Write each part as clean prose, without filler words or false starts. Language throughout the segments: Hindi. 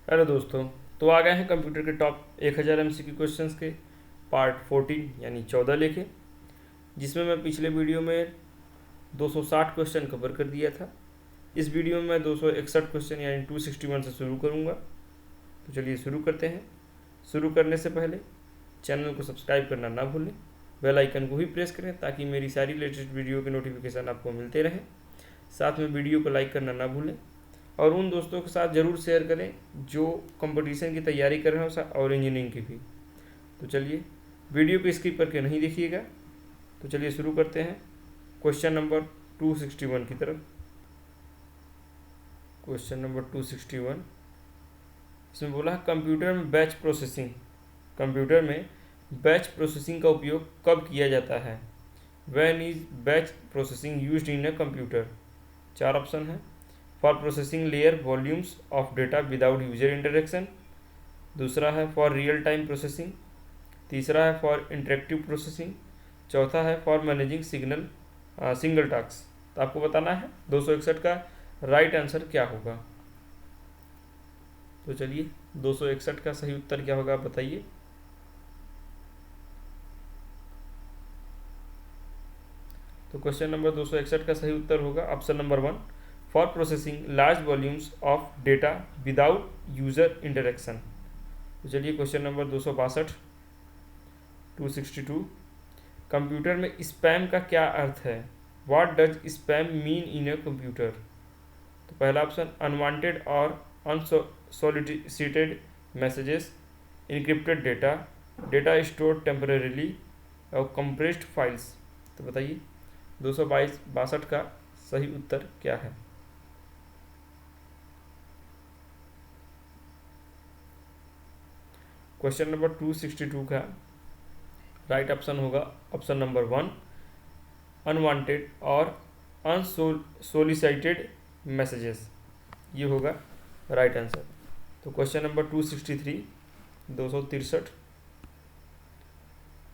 हेलो दोस्तों। तो आ गए हैं कंप्यूटर के टॉप 1000 MCQ क्वेश्चंस के पार्ट 14 यानी 14 लेके, जिसमें मैं पिछले वीडियो में 260 क्वेश्चन कवर कर दिया था। इस वीडियो में मैं 261 क्वेश्चन यानी 261 से शुरू करूँगा। तो चलिए शुरू करते हैं। शुरू करने से पहले चैनल को सब्सक्राइब करना ना भूलें, बेल आइकन को भी प्रेस करें ताकि मेरी सारी लेटेस्ट वीडियो के नोटिफिकेशन आपको मिलते रहें। साथ में वीडियो को लाइक करना ना भूलें और उन दोस्तों के साथ ज़रूर शेयर करें जो कंपटीशन की तैयारी कर रहे हैं और इंजीनियरिंग की भी। तो चलिए वीडियो को स्किप करके नहीं देखिएगा। तो चलिए शुरू करते हैं क्वेश्चन नंबर 261 की तरफ। क्वेश्चन नंबर 261 इसमें बोला है कंप्यूटर में बैच प्रोसेसिंग। कंप्यूटर में बैच प्रोसेसिंग का उपयोग कब किया जाता है? When is batch processing used in a computer? 4 option है। For processing layer volumes of data without user interaction. दूसरा है फॉर रियल टाइम प्रोसेसिंग। तीसरा है फॉर इंटरेक्टिव प्रोसेसिंग। चौथा है फॉर मैनेजिंग सिंगल टास्क। तो आपको बताना है 261 का राइट आंसर क्या होगा। तो चलिए 261 का सही उत्तर क्या होगा, बताइए। तो क्वेश्चन नंबर 261 का सही उत्तर होगा option number 1, for processing large volumes of data without user interaction. तो चलिए क्वेश्चन नंबर 262 कंप्यूटर में स्पैम का क्या अर्थ है? What does spam mean in a computer? तो पहला ऑप्शन अनवांटेड और unsolicited messages, encrypted data, data stored temporarily और कंप्रेस्ड फाइल्स। तो बताइए 262 का सही उत्तर क्या है? क्वेश्चन नंबर 262 का राइट ऑप्शन होगा ऑप्शन नंबर 1, अनवांटेड और अनसोलिसिटेड मैसेजेस। ये होगा राइट आंसर। तो क्वेश्चन नंबर 263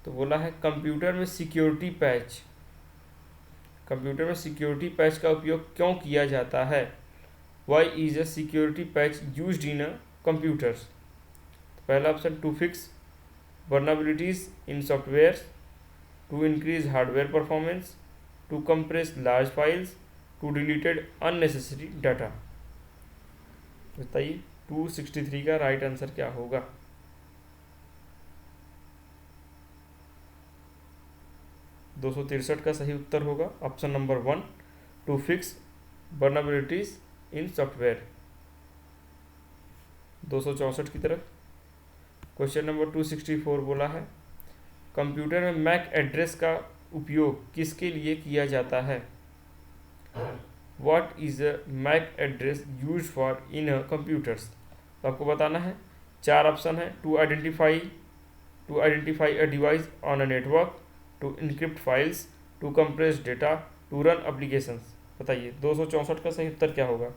तो बोला है कंप्यूटर में सिक्योरिटी पैच का उपयोग क्यों किया जाता है? Why is a security patch used in a computers? पहला option to fix vulnerabilities in software, to increase hardware performance, to compress large files, to deleted unnecessary data। बताइए 263 का राइट आंसर क्या होगा? 263 का सही उत्तर होगा option number 1, to fix vulnerabilities in software. 264 की तरफ क्वेश्चन नंबर 264 बोला है कंप्यूटर में मैक एड्रेस का उपयोग किसके लिए किया जाता है? What is a MAC address use for in a computers? तो आपको बताना है। 4 ऑप्शन है। To identify a device on a network, to encrypt files, to compress data, to run applications. बताइए 264 का सही उत्तर क्या होगा?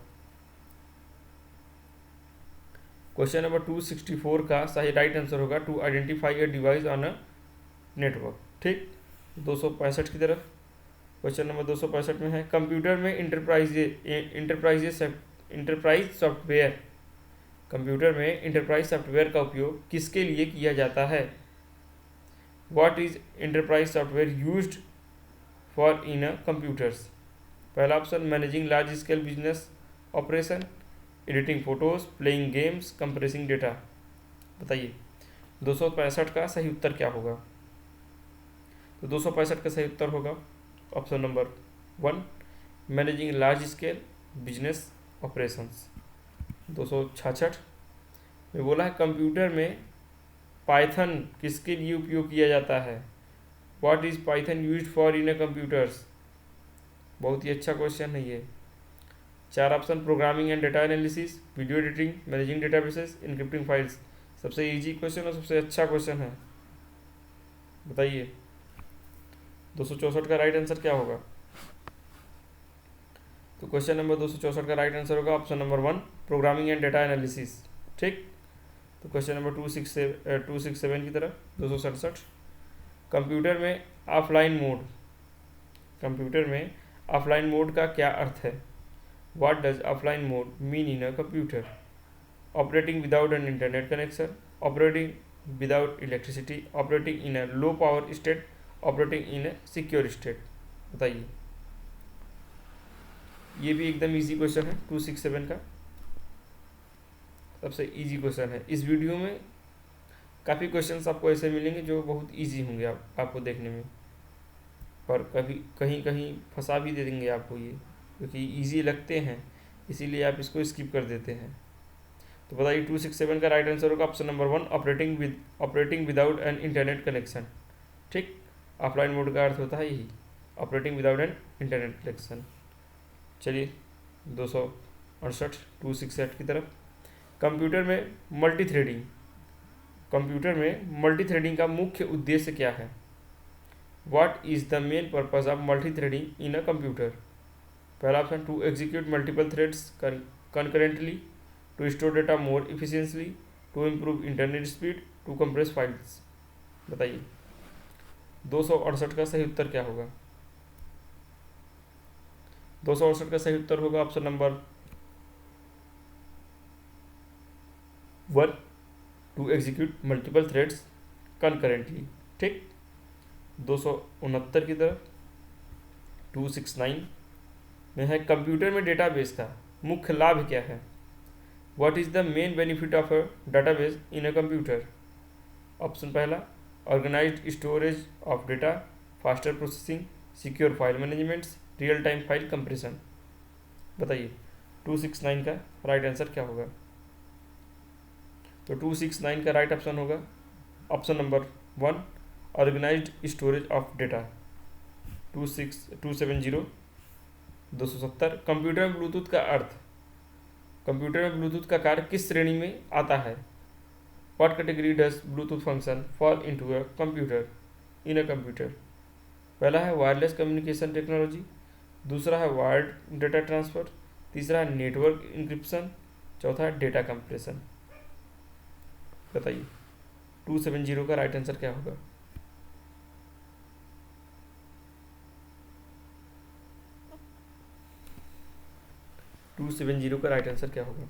क्वेश्चन नंबर 264 का सही राइट आंसर होगा to identify a device on a network. ठीक। 265 की तरफ क्वेश्चन नंबर 265 में है कंप्यूटर में इंटरप्राइज सॉफ्टवेयर का उपयोग किसके लिए किया जाता है? What is enterprise software used for in a computers? पहला option managing large scale business operation, editing photos, playing games, compressing data. बताइए 265 का सही उत्तर क्या होगा? तो 265 का सही उत्तर होगा option number 1, managing large scale business operations. 266 में बोला है कंप्यूटर में पाइथन किसके लिए उपयोग किया जाता है? What is Python used for in a computers? बहुत ही अच्छा क्वेश्चन है ये। 4 option programming and data analysis, video editing, managing databases, encrypting files. सबसे इजी क्वेश्चन और सबसे अच्छा क्वेश्चन है। बताइए 264 का राइट आंसर क्या होगा? तो क्वेश्चन नंबर 264 का राइट आंसर होगा option number 1, programming and data analysis. ठीक। तो क्वेश्चन नंबर 267 की तरफ 267 कंप्यूटर में ऑफलाइन मोड का क्या अर्थ है? What does offline mode mean in a computer? Operating without an internet connection, operating without electricity, operating in a low power state, operating in a secure state. बताइए, ये भी एकदम इजी क्वेश्चन है 267 का, सबसे इजी क्वेश्चन है। इस वीडियो में काफ़ी क्वेश्चंस आपको ऐसे मिलेंगे जो बहुत इजी होंगे आपको देखने में, पर कभी कहीं कहीं फंसा भी दे देंगे आपको ये, क्योंकि इजी लगते हैं इसीलिए आप इसको स्किप कर देते हैं। तो बताइए 267 का राइट आंसर होगा option number 1, operating without an internet connection. ठीक, ऑफलाइन मोड का अर्थ होता है यही, operating without an internet connection. चलिए 268 268 की तरफ। कंप्यूटर में मल्टीथ्रेडिंग का मुख्य उद्देश्य क्या है? What is the main purpose of multithreading in a computer? पहला option, to execute multiple threads concurrently, to store data more efficiently, to improve internet speed, to compress files। बताइए 268 का सही उत्तर क्या होगा? 268 का सही उत्तर होगा option number 1, to execute multiple threads concurrently. ठीक, 269 की तरफ 269 में है, कंप्यूटर में डेटाबेस का मुख्य लाभ क्या है? What is the main benefit of a database in a computer? Option पहला, organised storage of data, faster processing, secure file managements, real time file compression. बताइए 269 का राइट आंसर क्या होगा? तो 269 का राइट ऑप्शन होगा option number 1, organised storage of data. 270 270 computer में ब्लूटूथ का अर्थ, कंप्यूटर में ब्लूटूथ का कार्य किस श्रेणी में आता है? What category does Bluetooth function fall into a computer in a computer? पहला है वायरलेस कम्युनिकेशन टेक्नोलॉजी, दूसरा है वायर्ड डेटा ट्रांसफर, तीसरा है नेटवर्क इंक्रिप्शन, चौथा है डेटा कंप्रेशन। बताइए 270 का राइट आंसर क्या होगा? टू 270 का राइट आंसर क्या होगा?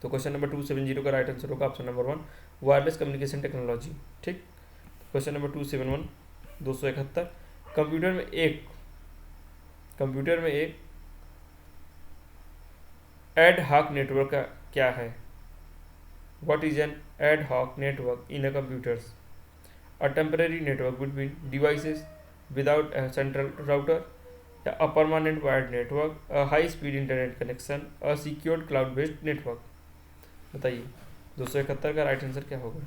तो क्वेश्चन नंबर 270 का राइट आंसर होगा option number 1, wireless communication technology. ठीक, क्वेश्चन नंबर 271 271 कंप्यूटर में एक एड हॉक नेटवर्क का क्या है? What is an ad hoc network in a computers? A temporary network between devices without a central router, या a permanent wired network, a high speed internet connection, a secured cloud based network. बताइए 271 का राइट आंसर क्या होगा?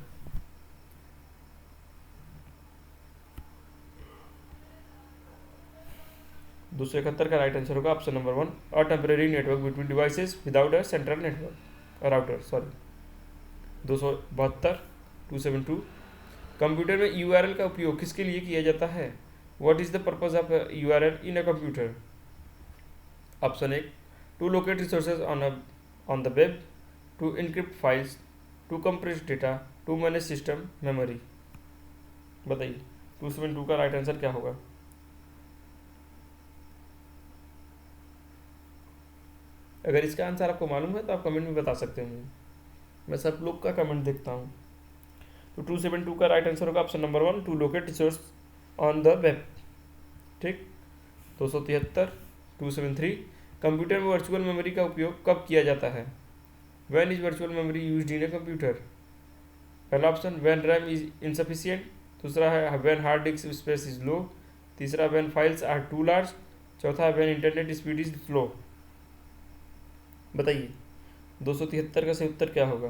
दूसरे 71 का राइट आंसर होगा option number 1, a temporary network between devices without a central network router. Sorry 272 272 computer में यूआरएल का उपयोग किसके लिए किया जाता है? What is the purpose of URL in a computer? Option 1, to locate resources on the web, to encrypt files, to compress data, to manage system memory. बताइए 272 का राइट आंसर क्या होगा? अगर इसका आंसर आपको मालूम है तो आप कमेंट में बता सकते हैं, मैं सब लोग का कमेंट देखता हूँ। तो 272 का राइट आंसर होगा option number 1, to locate resource on the web. ठीक, 273 273 कंप्यूटर में वर्चुअल मेमोरी का उपयोग कब किया जाता है? When is virtual memory used in a computer? पहला option, when RAM is insufficient, दूसरा है when hard disk space is low, तीसरा when files are too large, चौथा when internet speed is slow. बताइए 273 का सही उत्तर क्या होगा?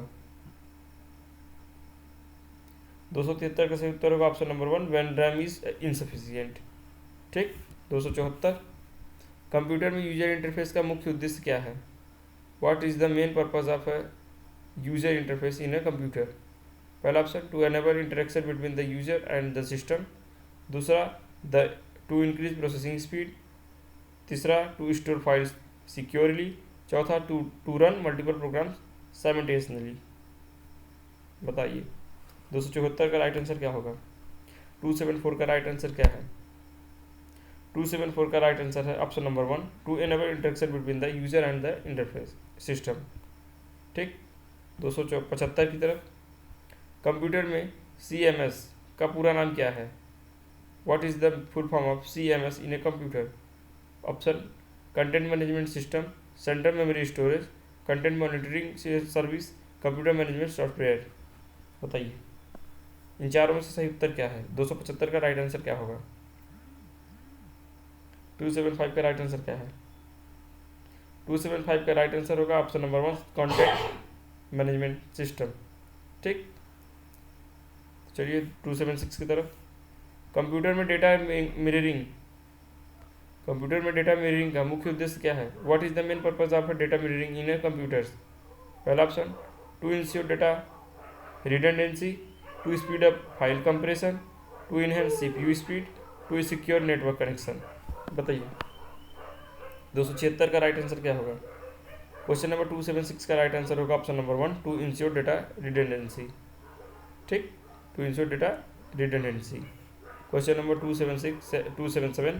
273 का सही उत्तर होगा option number 1, when RAM is insufficient. ठीक, 274 कंप्यूटर में यूजर इंटरफेस का मुख्य उद्देश्य क्या है? What is the main purpose of a user interface in a computer? पहला option, to enable interaction between the user and the system, दूसरा टू इंक्रीज प्रोसेसिंग स्पीड, तीसरा टू स्टोर फाइल्स सिक्योरली, चौथा to run multiple programs simultaneously. बताइए 274 का राइट आंसर क्या होगा? 274 का राइट आंसर क्या है? 274 का राइट आंसर है option number 1, to enable interaction between the user and the interface system. ठीक। 275 की तरफ, कंप्यूटर में CMS का पूरा नाम क्या है? What is the full form of CMS in a computer? Option content management system, central memory storage, content monitoring service, computer management software. बताइए इन चारों में से सही उत्तर क्या है? 275 का राइट आंसर क्या होगा? 275 का राइट आंसर क्या है? 275 का राइट आंसर होगा option number 1 content management system. ठीक, चलिए 276 की तरफ, कंप्यूटर में डेटा मिररिंग, कंप्यूटर में डेटा मिररिंग का मुख्य उद्देश्य क्या है? What is the main purpose of data mirroring in a computers? पहला option to ensure data redundancy, to speed up file compression, to enhance CPU speed, to secure network connection. बताइए 276 का राइट आंसर क्या होगा? क्वेश्चन नंबर 276 का राइट आंसर होगा option number 1 to ensure data redundancy. ठीक, to ensure data redundancy. Question number 277,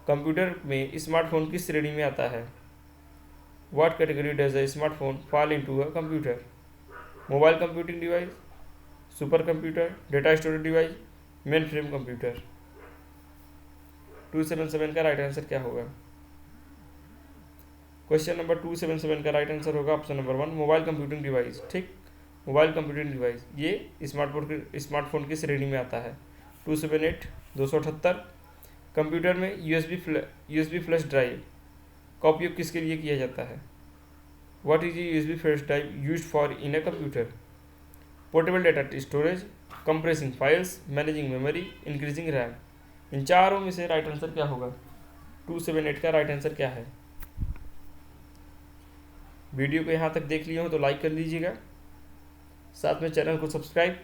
computer में स्मार्टफोन किस श्रेणी में आता है? What category does a smartphone fall into a computer? Mobile computing device, supercomputer, data storage device, mainframe computer. 277 का राइट आंसर क्या होगा? क्वेश्चन नंबर 277 का राइट आंसर होगा option number 1 mobile computing device. ठीक, मोबाइल कंप्यूटिंग डिवाइस ये स्मार्टफोन की श्रेणी में आता है। 278 कंप्यूटर में USB फ्लैश ड्राइव का उपयोग किसके लिए किया जाता है? What is USB flash drive used for in a computer? Portable data storage, compressing files, managing memory, increasing RAM. इन चारों में से राइट आंसर क्या होगा? 278 का राइट आंसर क्या है? वीडियो को यहाँ तक देख लिए हो तो लाइक कर लीजिएगा, साथ में चैनल को सब्सक्राइब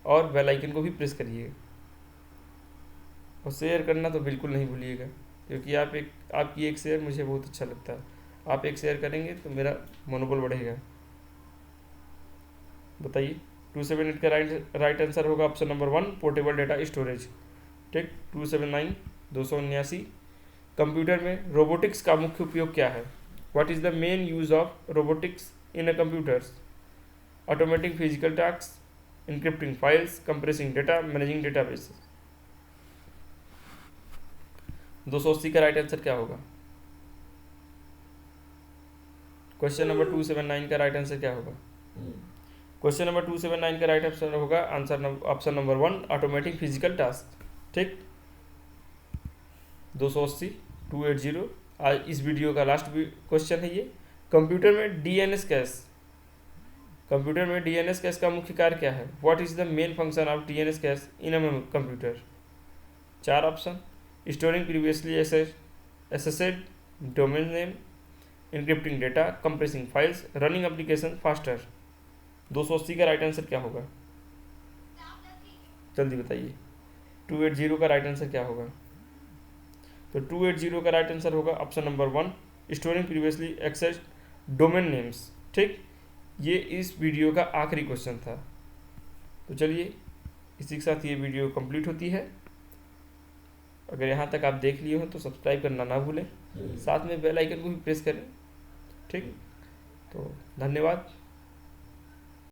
और बेल आइकन को भी प्रेस करिएगा और शेयर करना तो बिल्कुल नहीं भूलिएगा, क्योंकि आपकी एक शेयर मुझे बहुत अच्छा लगता है। आप एक शेयर करेंगे तो मेरा मनोबल बढ़ेगा। बताइए 278 का राइट आंसर होगा option number 1 portable data storage. ठीक, 279 कंप्यूटर में रोबोटिक्स का मुख्य उपयोग क्या है? What is the main use of robotics in a computers? Automating physical task, encrypting files, compressing data, managing database. 280 का राइट आंसर क्या होगा? क्वेश्चन नंबर 279 का राइट आंसर क्या होगा? क्वेश्चन नंबर 279 का राइट आंसर होगा option number 1 automatic physical task. ठीक, 280 आज इस वीडियो का लास्ट क्वेश्चन है ये। कंप्यूटर में DNS कैश का मुख्य कार्य क्या है? What is the main function of DNS cash in a computer? 4 option storing previously assessed domain name, encrypting data, compressing files, running application faster. 280 का राइट आंसर क्या होगा? जल्दी बताइए 280 का राइट आंसर क्या होगा? तो 280 का राइट आंसर होगा option number 1 storing previously accessed domain names. ठीक, ये इस वीडियो का आखिरी क्वेश्चन था। तो चलिए इसी के साथ ये वीडियो कंप्लीट होती है। अगर यहाँ तक आप देख लिए हो तो सब्सक्राइब करना ना भूलें, साथ में बेल आइकन को भी प्रेस करें। ठीक, तो धन्यवाद।